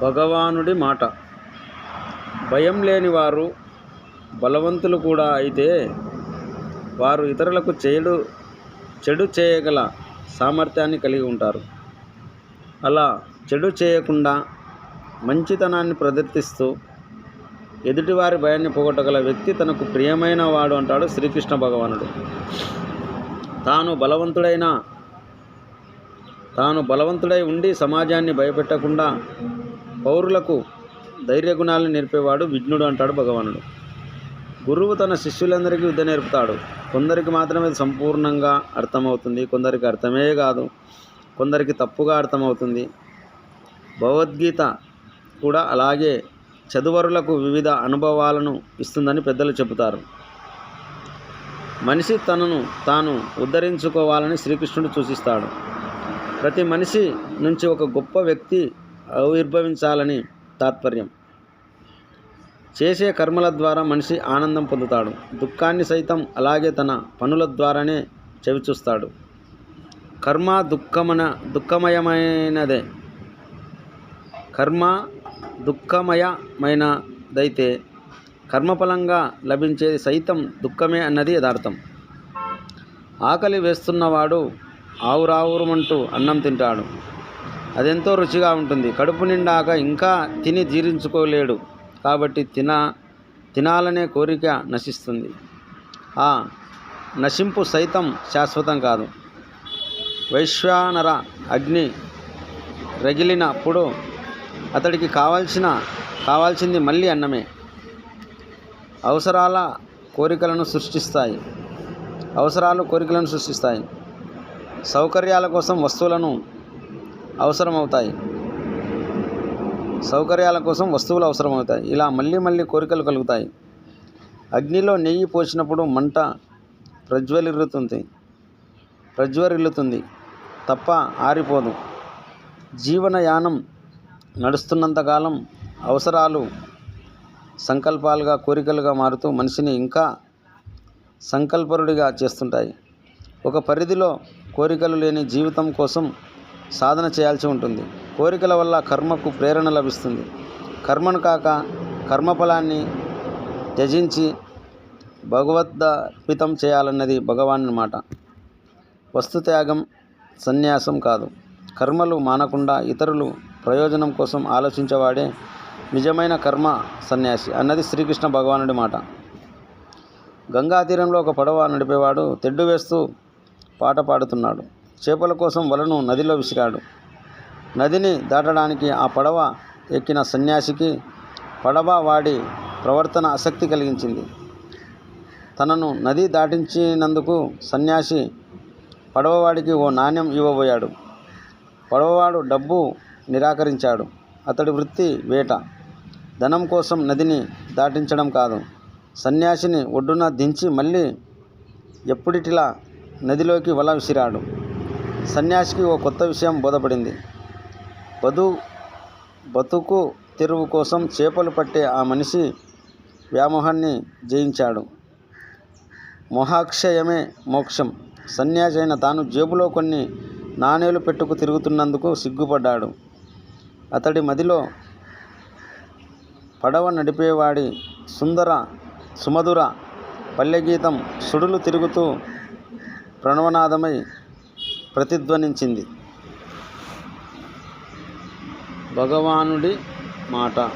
భగవానుడి మాట. భయం లేని వారు బలవంతులు కూడా అయితే వారు ఇతరులకు చెడు చేయగల సామర్థ్యాన్ని కలిగి ఉంటారు. అలా చెడు చేయకుండా మంచితనాన్ని ప్రదర్శిస్తూ ఎదుటివారి భయాన్ని పోగొట్టగల వ్యక్తి తనకు ప్రియమైన వాడు అంటాడు శ్రీకృష్ణ భగవానుడు. తాను బలవంతుడై ఉండి సమాజాన్ని భయపెట్టకుండా పౌరులకు ధైర్యగుణాలను నేర్పేవాడు విఘ్నుడు అంటాడు భగవానుడు. గురువు తన శిష్యులందరికీ విద్య నేర్పుతాడు. కొందరికి మాత్రమే సంపూర్ణంగా అర్థమవుతుంది, కొందరికి అర్థమే కాదు, కొందరికి తప్పుగా అర్థమవుతుంది. భగవద్గీత కూడా అలాగే చదువరులకు వివిధ అనుభవాలను ఇస్తుందని పెద్దలు చెబుతారు. మనిషి తనను తాను ఉద్ధరించుకోవాలని శ్రీకృష్ణుడు సూచిస్తాడు. ప్రతి మనిషి నుంచి ఒక గొప్ప వ్యక్తి ఆవిర్భవించాలని తాత్పర్యం. చేసే కర్మల ద్వారా మనిషి ఆనందం పొందుతాడు. దుఃఖాన్ని సైతం అలాగే తన పనుల ద్వారానే చవిచూస్తాడు. కర్మ దుఃఖమయమైనదే. కర్మ దుఃఖమయమైనదైతే కర్మఫలంగా లభించేది సైతం దుఃఖమే అన్నది యథార్థం. ఆకలి వేస్తున్నవాడు ఆవురావురమంటూ అన్నం తింటాడు. అదెంతో రుచిగా ఉంటుంది. కడుపు నిండాక ఇంకా తిని జీర్ణించుకోలేడు. కాబట్టి తినాలనే కోరిక నశిస్తుంది. ఆ నశింపు సైతం శాశ్వతం కాదు. వైశ్వానర అగ్ని రగిలినప్పుడు అతడికి కావాల్సింది మళ్ళీ అన్నమే. అవసరాలు కోరికలను సృష్టిస్తాయి. సౌకర్యాల కోసం వస్తువులు అవసరమవుతాయి. ఇలా మళ్ళీ కోరికలు కలుగుతాయి. అగ్నిలో నెయ్యి పోసినప్పుడు మంట ప్రజ్వరిల్లుతుంది తప్ప ఆరిపోదు. జీవనయానం నడుస్తున్నంతకాలం అవసరాలు సంకల్పాలుగా, కోరికలుగా మారుతూ మనిషిని ఇంకా సంకల్పరుడిగా చేస్తుంటాయి. ఒక పరిధిలో కోరికలు లేని జీవితం కోసం సాధన చేయాల్సి ఉంటుంది. కోరికల వల్ల కర్మకు ప్రేరణ లభిస్తుంది. కర్మను కాక కర్మఫలాన్ని త్యజించి భగవదర్పితం చేయాలన్నది భగవాను మాట. వస్తుత్యాగం సన్యాసం కాదు. కర్మలు మానకుండా ఇతరులు ప్రయోజనం కోసం ఆలోచించేవాడే నిజమైన కర్మ సన్యాసి అన్నది శ్రీకృష్ణ భగవానుడి మాట. గంగా తీరంలో ఒక పడవ నడిపేవాడు తెడ్డు వేస్తూ పాట పాడుతున్నాడు. చేపల కోసం వలను నదిలో విసిరాడు. నదిని దాటడానికి ఆ పడవ ఎక్కిన సన్యాసికి పడవ వాడి ప్రవర్తన ఆసక్తి కలిగించింది. తనను నది దాటించినందుకు సన్యాసి పడవవాడికి ఓ నాణ్యం ఇవ్వబోయాడు. పడవవాడు డబ్బు నిరాకరించాడు. అతడి వృత్తి వేట. ధనం కోసం నదిని దాటించడం కాదు. సన్యాసిని ఒడ్డున దించి మళ్ళీ ఎప్పుడిటిలా నదిలోకి వల విసిరాడు. సన్యాసికి ఓ కొత్త విషయం బోధపడింది. బతుకు తెరువు కోసం చేపలు పట్టే ఆ మనిషి వ్యామోహాన్ని జయించాడు. మోహాక్షయమే మోక్షం. సన్యాసి అయిన తాను జేబులో కొన్ని నాణేలు పెట్టుకు తిరుగుతున్నందుకు సిగ్గుపడ్డాడు. అతడి మదిలో పడవ నడిపేవాడి సుమధుర పల్లెగీతం సుడులు తిరుగుతూ ప్రణవనాదమై ప్రతిధ్వనించింది. భగవానుడి మాట.